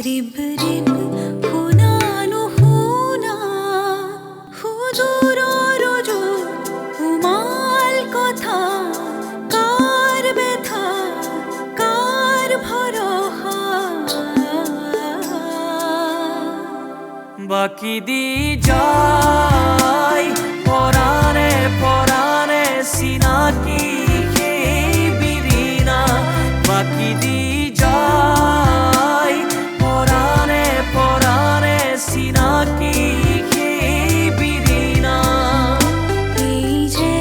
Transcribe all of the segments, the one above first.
Rib rib हुनानु हुना हुजूर रोजो उमाल कथा कार बेथा कार भरहा बाकी दी जाय पराने पराने सीना की बिरीना बाकी दी जाय पराने पराने सीना की बिरीना जे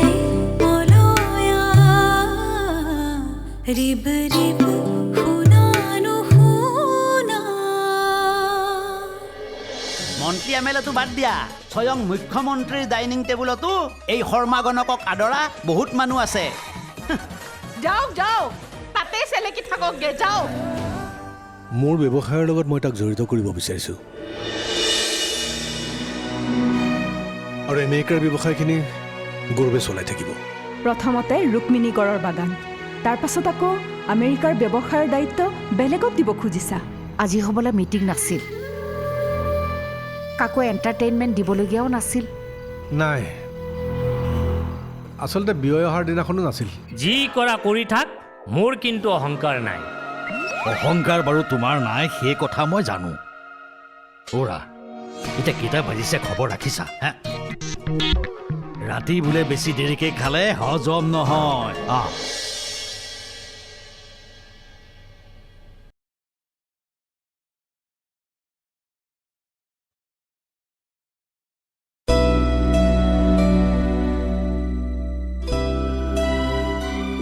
मलया रिब रिब हुनानु हुना মন্ত্ৰী এমএলএটো বাদ দিয়া স্বয়ং মুখ্যমন্ত্ৰীৰ ডাইনিং টেবুলতো এই শৰ্মাগণকক আদৰা বহুত মানুহ আছে যাওক যাওক তাতে চেলেকি থাককগে যাওক মোৰ ব্যৱসায়ৰ লগত মই তাক জড়িত কৰিব বিচাৰিছোঁ আৰু আমেৰিকাৰ ব্যৱসায়খিনি গৌৰৱে চলাই থাকিব প্ৰথমতে ৰুক্মিণী গড়ৰ বাগান তাৰ পাছত আকৌ আমেৰিকাৰ ব্যৱসায়ৰ দায়িত্ব বেলেগক দিব খুজিছা আজি হ'বলৈ মিটিং নাছিল কাকো এণ্টাৰটেইনমেণ্ট দিবলগীয়াও নাছিল নাই আচলতে ব্যয় অহাৰ দিনাখনো নাছিল যি কৰা কৰি থাক মোৰ কিন্তু অহংকাৰ নাই অহংকাৰ বাৰু তোমাৰ নাই সেই কথা মই জানো ওৰা এতিয়া কেইটা বাজিছে খবৰ ৰাখিছা হে ৰাতি বোলে বেছি দেৰিকে খালে হজম নহয়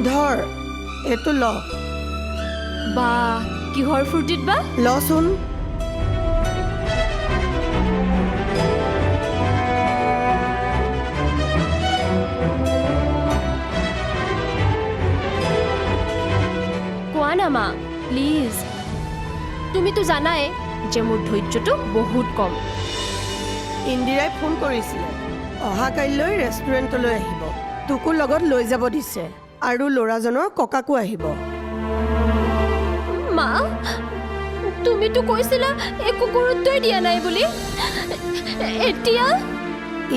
ধৰ এইটো ল বা কিহৰ ফূৰ্তিত বা লচোন কোৱা না মা প্লিজ তুমিতো জানাই যে মোৰ ধৈৰ্যটো বহুত কম ইন্দিৰাই ফোন কৰিছিলে অহাকাইলৈ ৰেষ্টুৰেণ্টলৈ আহিব তোকো লগত লৈ যাব দিছে আৰু ল'ৰাজনৰ ককাকো আহিব মা তুমিতো কৈছিলা একো গুৰুত্বই দিয়া নাই বুলি এতিয়া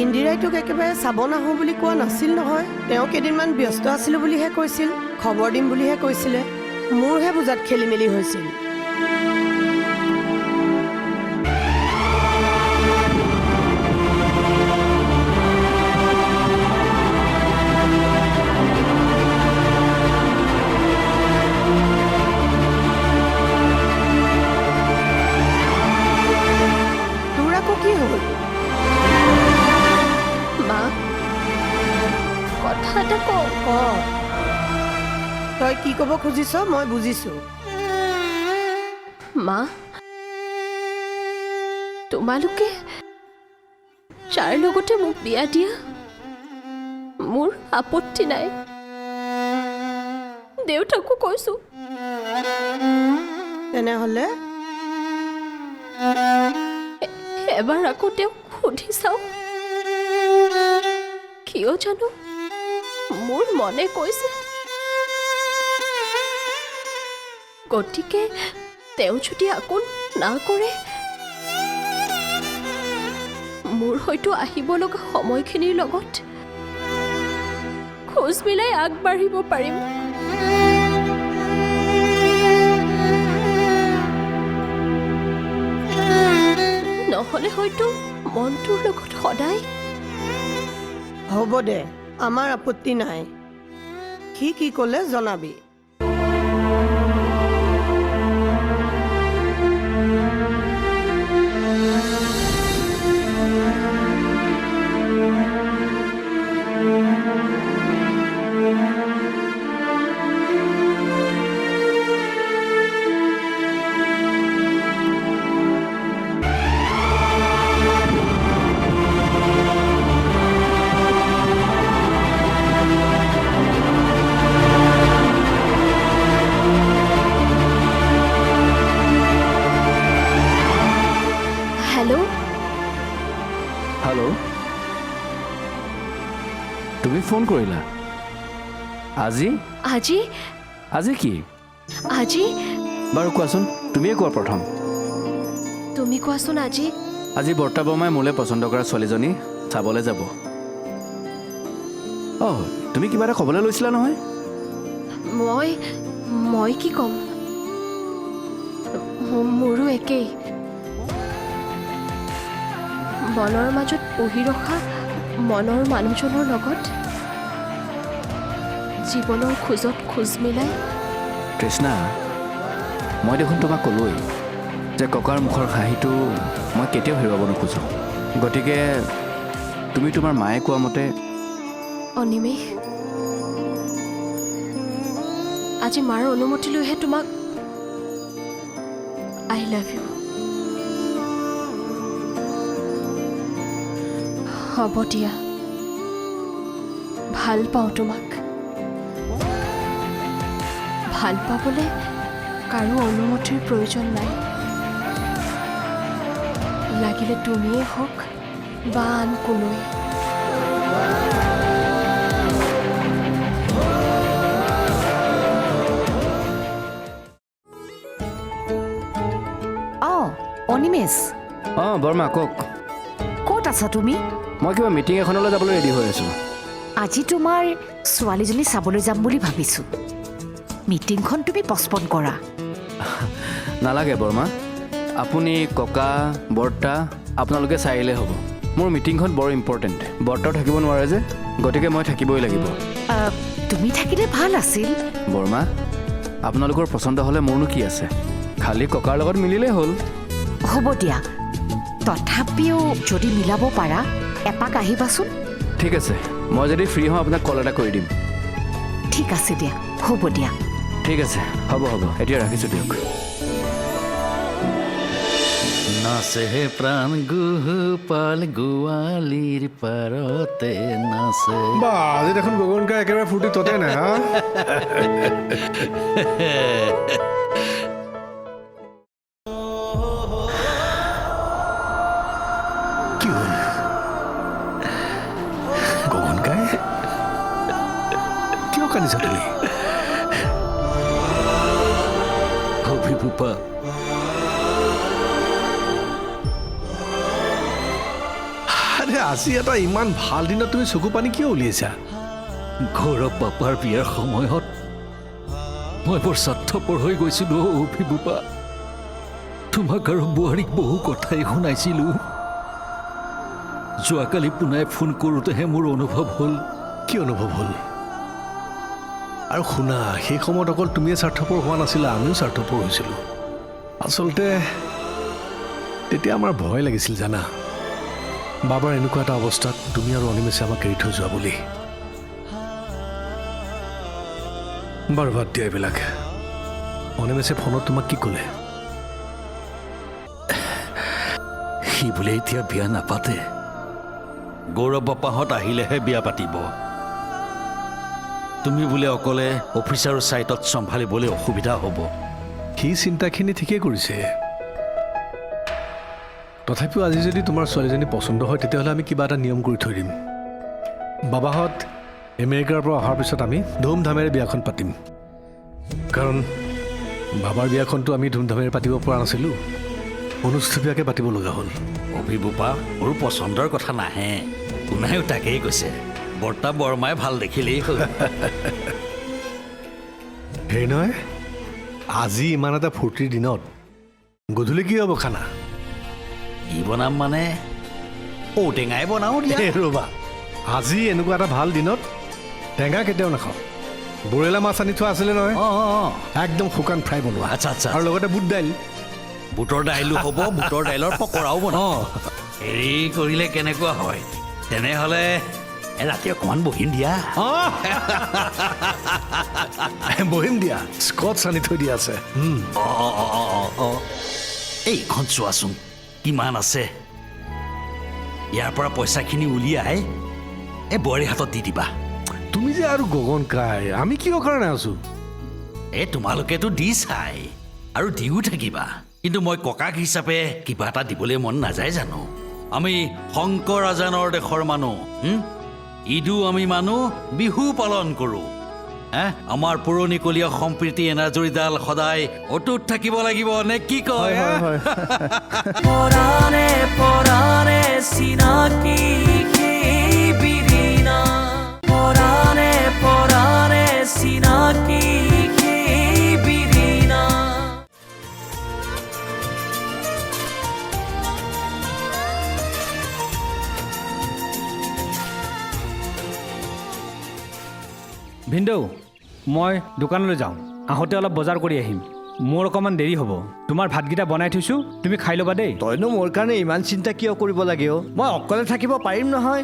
ইন্দিৰাই তোক একেবাৰে চাব নাহোঁ বুলি কোৱা নাছিল নহয় তেওঁ কেইদিনমান ব্যস্ত আছিলোঁ বুলিহে কৈছিল খবৰ দিম বুলিহে কৈছিলে মোৰহে বুজাত খেলি মেলি হৈছিল কি হ'ল মা কথা এটা ক তই কি ক'ব খুজিছ মই বুজিছোঁ মা তোমালোকে যাৰ লগতে মোক বিয়া দিয়া মোৰ আপত্তি নাই দেউতাকো কৈছোঁ তেনেহ'লে এবাৰ আকৌ তেওঁক সুধি চাওঁ কিয় জানো মোৰ মনে কৈছে গতিকে তেওঁ যদি আকৌ না কৰে মোৰ হয়তো আহিব লগা সময়খিনিৰ লগত খোজ মিলাই আগবাঢ়িব পাৰিম নহ'লে হয়তো মনটোৰ লগত সদায় হ'ব দে আমাৰ আপত্তি নাই সি কি ক'লে জনাবি হেল্ল' তুমি ফোন কৰিলা আজি আজি আজি কি আজি বাৰু কোৱাচোন তুমিয়ে কোৱা প্ৰথম তুমি কোৱাচোন আজি আজি বৰ্তা বৰমাই মোলৈ পচন্দ কৰা ছোৱালীজনী চাবলৈ যাব। অঁ তুমি কিবা এটা ক'বলৈ লৈছিলা নহয়? মই কি ক'ম? মোৰো একেই। মনৰ মাজত পুহি ৰখা মনৰ মানুহজনৰ লগত জীৱনৰ খোজত খোজ মিলাই। তৃষ্ণা, মই দেখোন তোমাক ক'লোৱেই যে ককাৰ মুখৰ হাঁহিটো মই কেতিয়াও হেৰুৱাব নোখোজোঁ। গতিকে তুমি তোমাৰ মায়ে কোৱা মতে অনিমেষ, আজি মাৰ অনুমতি লৈহে তোমাক আই লাভ ইউ। হ'ব দিয়া, ভাল পাওঁ তোমাক। ভাল পাবলৈ কাৰো অনুমতিৰ প্ৰয়োজন নাই। লাগিলে তুমিয়ে হওক বা আন কোনোৱে। অঁ অনিমেষ, অঁ বৰমা কওক। ক'ত আছা তুমি? মই কিবা মিটিং এখনলৈ যাবলৈ ৰেডি হৈ আছোঁ। আজি তোমাৰ ছোৱালীজনী চাবলৈ যাম বুলি ভাবিছোঁ। মিটিংখন তুমি পষ্টপন কৰা। নালাগে বৰমা, আপুনি ককা বৰ্তা আপোনালোকে চাই আহিলে হ'ব। মোৰ মিটিংখন বৰ ইম্পৰ্টেণ্ট। বৰ্তাও থাকিব নোৱাৰে যে, গতিকে মই থাকিবই লাগিব। তুমি থাকিলে ভাল আছিল। বৰমা, আপোনালোকৰ পচন্দ হ'লে মোৰনো কি আছে, খালি ককাৰ লগত মিলিলেই হ'ল। হ'ব দিয়া, তথাপিও যদি মিলাব পাৰা এপাক আহিবাচোন। ঠিক আছে, মই যদি ফ্ৰী হওঁ আপোনাক কল এটা কৰি দিম। ঠিক আছে দিয়া, হ'ব দিয়া। ঠিক আছে, হ'ব এতিয়া ৰাখিছোঁ দিয়ক। নাচে প্ৰাণ গোপাল গোৱালিৰ পাৰতে নাচে। বা আজি দেখোন গগন কাই একেবাৰে ফূৰ্তি ততে নাই হা? কি হ'ল গগন কাই? কিয় কান্দিছা তুমি? অভিভূপা, আৰে আজি এটা ইমান ভাল দিনত তুমি চকু পানী কিয় উলিয়াইছা? গৌৰৱ পাপাৰ বিয়াৰ সময়ত মই বৰ স্বাৰ্থপৰ হৈ গৈছিলোঁ। অভিভূপা, তোমাক আৰু বোৱাৰীক বহু কথাই শুনাইছিলোঁ। যোৱাকালি পুনাই ফোন কৰোঁতেহে মোৰ অনুভৱ হ'ল। কি অনুভৱ হ'ল? আৰু শুনা, সেই সময়ত অকল তুমিয়ে স্বাৰ্থপৰ হোৱা নাছিলা, আমিও স্বাৰ্থপৰ হৈছিলোঁ। আচলতে তেতিয়া আমাৰ ভয় লাগিছিল জানা, বাবাৰ এনেকুৱা এটা অৱস্থাত তুমি আৰু অনিমেষে আমাক এৰি থৈ যোৱা বুলি। বাৰু বাদ দিয়া এইবিলাক। অনিমেষে ফোনত তোমাক কি ক'লে? সি বোলে এতিয়া বিয়া নাপাতে, গৌৰৱ বাপাহঁত আহিলেহে বিয়া পাতিব। তুমি বোলে অকলে অফিচ আৰু ছাইটত চম্ভালিবলৈ অসুবিধা হ'ব। সি চিন্তাখিনি ঠিকেই কৰিছে। তথাপিও আজি যদি তোমাৰ ছোৱালীজনী পচন্দ হয় তেতিয়াহ'লে আমি কিবা এটা নিয়ম কৰি থৈ দিম। বাবাহঁত আমেৰিকাৰ পৰা অহাৰ পিছত আমি ধুমধামেৰে বিয়াখন পাতিম। কাৰণ বাবাৰ বিয়াখনটো আমি ধুমধামেৰে পাতিব পৰা নাছিলোঁ, অনুষ্ঠুপীয়াকৈ পাতিব লগা হ'ল। অভিভূপা, মোৰ পচন্দৰ কথা নাহে, কোনাইও তাকেই কৈছে। বৰ্তা বৰমাই ভাল দেখিলেই হ'ল। হেৰি নহয়, আজি ইমান এটা ফূৰ্তিৰ দিনত গধূলি কি হ'ব খানা? কি বনাম মানে ঔটেঙাই বনাওঁ দিয়া। ৰ'বা, আজি এনেকুৱা এটা ভাল দিনত টেঙা কেতিয়াও নাখাওঁ। বৰেলা মাছ আনি থোৱা আছিলে নহয়, একদম শুকান ফ্ৰাই বনোৱা। আচ্ছা আচ্ছা, আৰু লগতে বুট দাইল। বুটৰ দাইলো হ'ব, বুটৰ দাইলৰ পকৰাও বনাওঁ। হেৰি কৰিলে কেনেকুৱা হয়, তেনেহ'লে ৰাতি অকণমান বহিম দিয়া। বহিম দিয়া, স্কটছ আনি থৈ দিয়া আছে। এইখন চোৱাচোন কিমান আছে। ইয়াৰ পৰা পইচাখিনি উলিয়াই এই বোৱাৰীৰ হাতত দি দিবা। তুমি যে আৰু গগন কাই, আমি কিয় কাৰণে আছো? এই তোমালোকেতো দি চাই আৰু দিও থাকিবা, কিন্তু মই ককাক হিচাপে কিবা এটা দিবলৈ মন নাযায় জানো? আমি শংকৰ আজানৰ দেশৰ মানুহ, ঈদো আমি মানো, বিহু পালন কৰোঁ। আমাৰ পুৰণিকলীয়া সম্প্ৰীতি এনাজৰীডাল সদায় অটুট থাকিব লাগিব নে কি কয় পরানে পরানে চিনাকি বিরিনা পরানে পরানে চিনাকি বিরিনা ভিনদেউ মই দোকানলৈ যাওঁ আহোঁতে অলপ বজাৰ কৰি আহিম মোৰ অকণমান দেৰি হ'ব তোমাৰ ভাতকেইটা বনাই থৈছোঁ তুমি খাই ল'বা দেই তইনো মোৰ কাৰণে ইমান চিন্তা কিয় কৰিব লাগে অ' মই অকলে থাকিব পাৰিম নহয়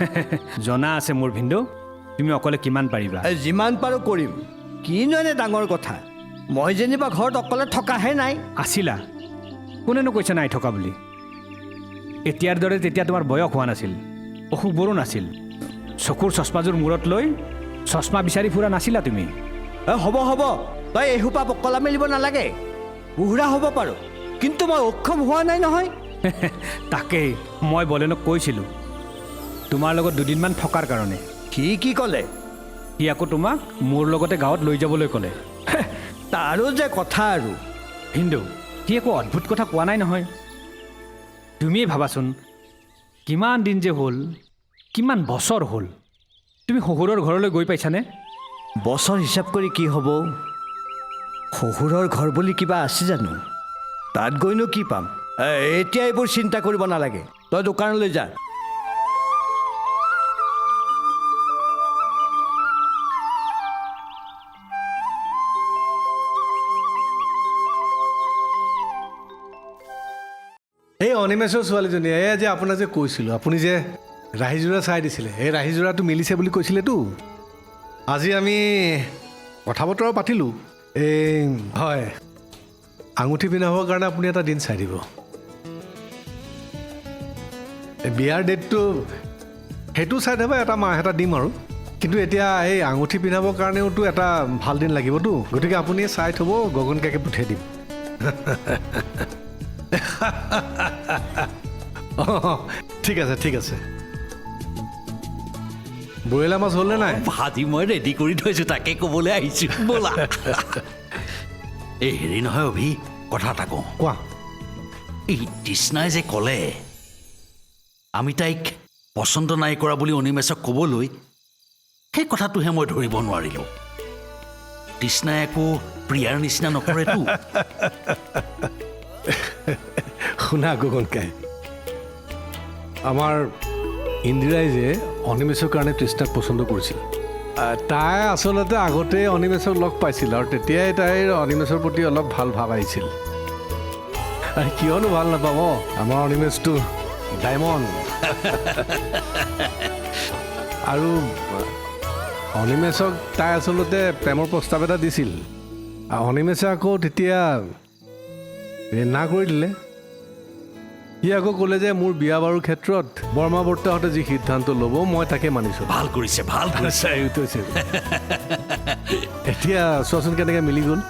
জনা আছে মোৰ ভিনদেউ তুমি অকলে কিমান পাৰিবা যিমান পাৰোঁ কৰিম কিনো এনে ডাঙৰ কথা মই যেনিবা ঘৰত অকলে থকাহে নাই আছিলা কোনেনো কৈছে নাই থকা বুলি এতিয়াৰ দৰে তেতিয়া তোমাৰ বয়স হোৱা নাছিল অসুখবোৰো নাছিল চকুৰ চশমাযোৰ মূৰত লৈ চশমা বিচাৰি ফুৰা নাছিলা তুমি হ'ব হ'ব তই এসোপা বকলা মেলিব নালাগে বুঢ়া হ'ব পাৰোঁ কিন্তু মই অক্ষম হোৱা নাই নহয় তাকেই মই বলেনক কৈছিলোঁ তোমাৰ লগত দুদিনমান থকাৰ কাৰণে সি কি ক'লে সি আকৌ তোমাক মোৰ লগতে গাঁৱত লৈ যাবলৈ ক'লে তাৰো যে কথা আৰু ভিনদেউ সি একো অদ্ভুত কথা কোৱা নাই নহয় তুমিয়ে ভাবাচোন কিমান দিন যে হ'ল কিমান বছৰ হ'ল তুমি শহুৰৰ ঘৰলৈ গৈ পাইছানে বছৰ হিচাপ কৰি কি হ'ব শহুৰৰ ঘৰ বুলি কিবা আছে জানো তাত গৈনো কি পাম এতিয়া এইবোৰ চিন্তা কৰিব নালাগে তই দোকানলৈ যা এই অনিমেষৰ ছোৱালীজনী এয়া যে আপোনাক যে কৈছিলোঁ আপুনি যে ৰাহিযোৰা চাই দিছিলে এই ৰাহিযোৰাটো মিলিছে বুলি কৈছিলেতো আজি আমি কথা বতৰা পাতিলোঁ এই হয় আঙুঠি পিন্ধাবৰ কাৰণে আপুনি এটা দিন চাই দিব বিয়াৰ ডেটটো সেইটো চাই দিব এটা মাহ এটা দিম আৰু কিন্তু এতিয়া এই আঙুঠি পিন্ধাবৰ কাৰণেওতো এটা ভাল দিন লাগিবতো গতিকে আপুনি চাই থ'ব গগন কাকে পঠিয়াই দিম ঠিক আছে ঠিক আছে ব্ৰইলাৰ মাছ হ'লনে নাই ভাজি মই ৰেডি কৰি থৈছোঁ তাকে ক'বলৈ আহিছোঁ ব'লা এই হেৰি নহয় অভি কথা এটা কওঁ কোৱা এই তৃষ্ণাই যে ক'লে আমি তাইক পচন্দ নাই কৰা বুলি অনিমেষক ক'বলৈ সেই কথাটোহে মই ধৰিব নোৱাৰিলোঁ তৃষ্ণাই একো প্ৰিয়াৰ নিচিনা নকৰেতো শুনা গগনকাই আমাৰ ইন্দিৰাই যে অনিমেষৰ কাৰণে তৃষ্ণাক পচন্দ কৰিছিল তাই আচলতে আগতে অনিমেষক লগ পাইছিল আৰু তেতিয়াই তাইৰ অনিমেষৰ প্ৰতি অলপ ভাল ভাৱ আহিছিল কিয়নো ভাল নাপাব আমাৰ অনিমেষটো ডায়মণ্ড আৰু অনিমেষক তাই আচলতে প্ৰেমৰ প্ৰস্তাৱ এটা দিছিল অনিমেষে আকৌ তেতিয়া না কৰি দিলে সি আকৌ ক'লে যে মোৰ বিয়া বাৰুৰ ক্ষেত্ৰত বৰ্মা বৰ্তাহঁতে যি সিদ্ধান্ত ল'ব মই তাকে মানিছোঁ ভাল কৰিছে ভাল কৰিছে এতিয়া চোৱাচোন কেনেকৈ মিলি গ'ল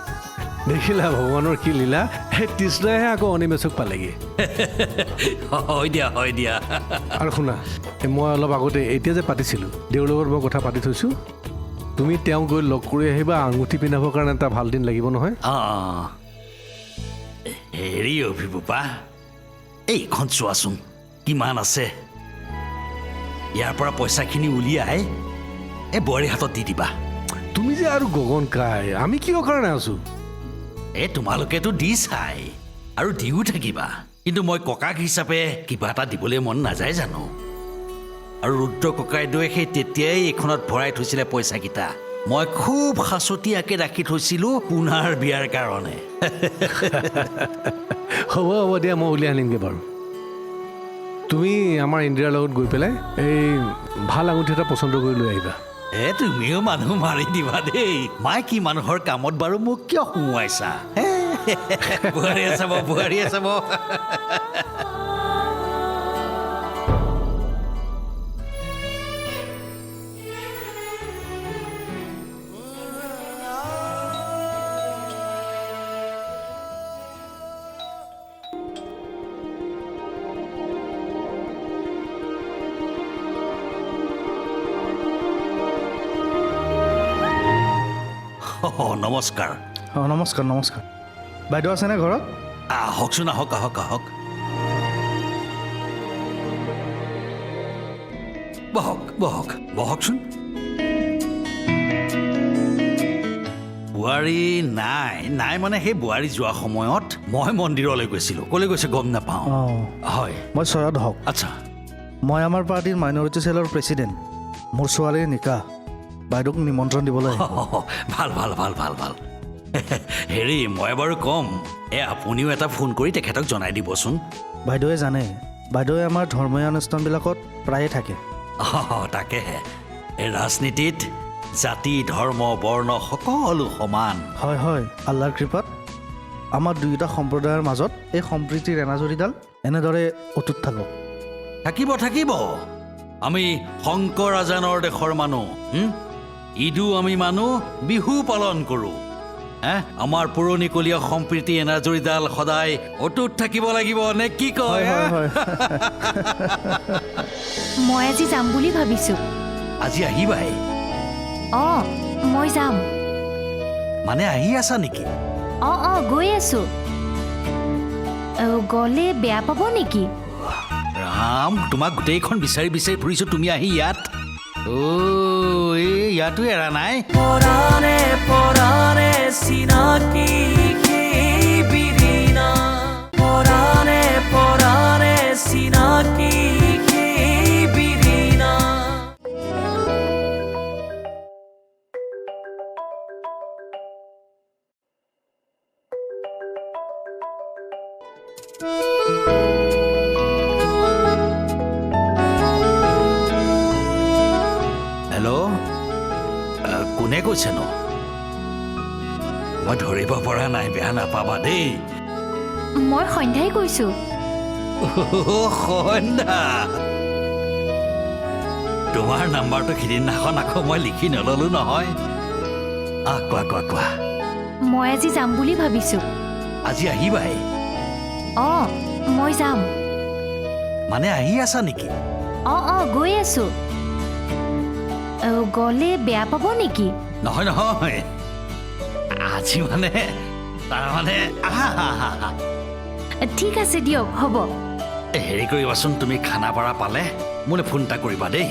দেখিলা ভগৱানৰ কি লীলা সেই তৃষ্ণাইহে আকৌ অনিমেষক পালেগৈ হয় দিয়া আৰু শুনা মই অলপ আগতে এতিয়া যে পাতিছিলোঁ দেউৰ লগত মই কথা পাতি থৈছোঁ তুমি তেওঁ গৈ লগ কৰি আহিবা আঙুঠি পিন্ধাবৰ কাৰণে এটা ভাল দিন লাগিব নহয় হেৰি অভিবোপা এইখন চোৱাচোন কিমান আছে ইয়াৰ পৰা পইচাখিনি উলিয়াই এই বোৱাৰীৰ হাতত দি দিবা তুমি যে আৰু গগন কাই আমি কিয় কাৰণে আছোঁ তোমালোকেতো দি চাই আৰু দিও থাকিবা কিন্তু মই ককাক হিচাপে কিবা এটা দিবলৈ মন নাযায় জানো আৰু ৰুদ্ৰ ককাইদেৱে সেই তেতিয়াই এইখনত ভৰাই থৈছিলে পইচাকেইটা মই খুব সাঁচতীয়াকৈ ৰাখি থৈছিলোঁ পুনাৰ বিয়াৰ কাৰণে হ'ব দিয়া মই উলিয়াই আনিমগৈ বাৰু তুমি আমাৰ ইন্দিৰাৰ লগত গৈ পেলাই এই ভাল আঙুঠি এটা পচন্দ কৰি লৈ আহিবা তুমিও মানুহ মাৰি দিবা দেই মাইকী মানুহৰ কামত বাৰু মোক কিয় সোমোৱাইছা বোৱাৰীয়ে চাব নমস্কাৰ অঁ নমস্কাৰ নমস্কাৰ বাইদেউ আছেনে ঘৰত আহকচোন আহক আহক আহক বহক বহক বহকচোন বোৱাৰী নাই নাই মানে সেই বোৱাৰী যোৱা সময়ত মই মন্দিৰলৈ গৈছিলোঁ ক'লৈ গৈছে গম নাপাওঁ অঁ হয় মই চৰাত হওক আচ্ছা মই আমাৰ পাৰ্টীৰ মাইনৰিটি চেলৰ প্ৰেচিডেণ্ট মোৰ ছোৱালীৰ নিকাহ বাইদেউক নিমন্ত্ৰণ দিবলৈ ভাল ভাল ভাল ভাল ভাল হেৰি মই বাৰু ক'ম আপুনিও এটা ফোন কৰি তেখেতক জনাই দিবচোন বাইদেৱে জানে বাইদেৱে আমাৰ ধৰ্মীয় অনুষ্ঠানবিলাকত প্ৰায়ে থাকে তাকেহে এই ৰাজনীতিত জাতি ধৰ্ম বৰ্ণ সকলো সমান হয় হয় আল্লাৰ কৃপাত আমাৰ দুয়োটা সম্প্ৰদায়ৰ মাজত এই সম্প্ৰীতিৰ এনাজৰীডাল এনেদৰে অটুট থাকক থাকিব থাকিব আমি শংকৰ আজানৰ দেশৰ মানুহ ঈদো আমি মানো বিহু পালন কৰোঁ আমাৰ পুৰণিকলীয়া সম্প্ৰীতি এনাজৰীডাল সদায় অটুট থাকিব লাগিব নে কি কয় মই আজি যাম বুলি ভাবিছোঁ আজি আহিবাই অঁ মই যাম মানে আহি আছা নেকি অঁ গৈ আছোঁ গ'লে বেয়া পাব নেকি ৰাম তোমাক গোটেইখন বিচাৰি বিচাৰি ফুৰিছোঁ তুমি আহি ইয়াত ইয়াতো এৰা নাই পৰাণে পৰাণে চিনাকি সেই বিৰিণা পৰাণে পৰাণে চিনাকি সেই বিৰিণা হেল্ল' কোনে কৈছেনো মই ধৰিব পৰা নাই বেয়া নাপাবা দেই মই সন্ধ্যাই কৈছোঁ সন্ধ্যা তোমাৰ নাম্বাৰটো সিদিনাখন আকৌ মই লিখি নললো নহয় কোৱা কোৱা কোৱা মই আজি যাম বুলি ভাবিছোঁ আজি আহিবাই অঁ মই যাম মানে আহি আছা নেকি অঁ গৈ আছোঁ গ'লে বেয়া পাব নেকি নহয় নহয় আজি মানে তাৰমানে ঠিক আছে দিয়ক হ'ব হেৰি কৰিবাচোন তুমি খানাপাৰা পালে মোলৈ ফোন এটা কৰিবা দেই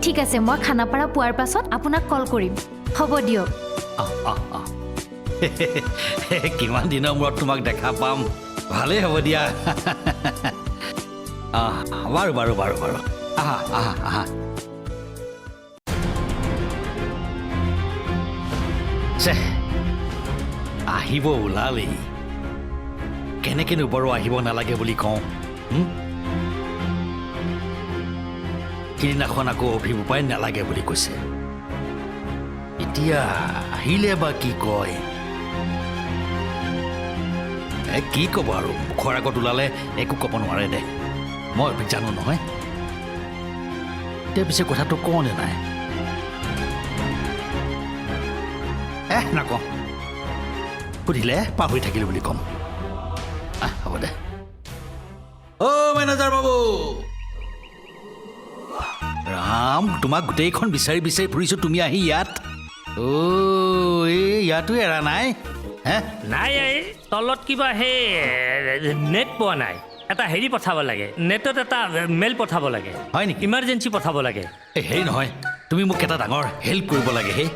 ঠিক আছে মই খানাপাৰা পোৱাৰ পাছত আপোনাক কল কৰিম হ'ব দিয়ক কিমান দিনৰ মূৰত তোমাক দেখা পাম ভালেই হ'ব দিয়া বাৰু বাৰু বাৰু বাৰু আহা আহা আহা আহিব ওলালেই কেনেকেনো বাৰু আহিব নালাগে বুলি কওঁ সিদিনাখন আকৌ অভিবোপাই নালাগে বুলি কৈছে এতিয়া আহিলে বা কি কয় কি ক'ব আৰু মুখৰ আগত ওলালে একো ক'ব নোৱাৰে দে মই জানো নহয় এতিয়া পিছে কথাটো কওঁনে নাই নকওঁ সুধিলে পাহৰি থাকিলো বুলি ক'ম হ'ব দে মেনেজাৰ বাবু ৰাম তোমাক গোটেইখন বিচাৰি বিচাৰি ফুৰিছোঁ তুমি আহি ইয়াত ইয়াতো এৰা নাই নাই এই তলত কিবা সেই নেট পোৱা নাই এটা হেৰি পঠাব লাগে নেটত এটা মেইল পঠাব লাগে হয় নেকি ইমাৰ্জেঞ্চি পঠাব লাগে হেৰি নহয় তুমি মোক এটা ডাঙৰ হেল্প কৰিব লাগে হে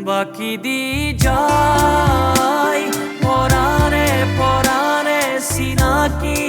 বাকি দি যায় পৰাণে পৰাণে চিনাকি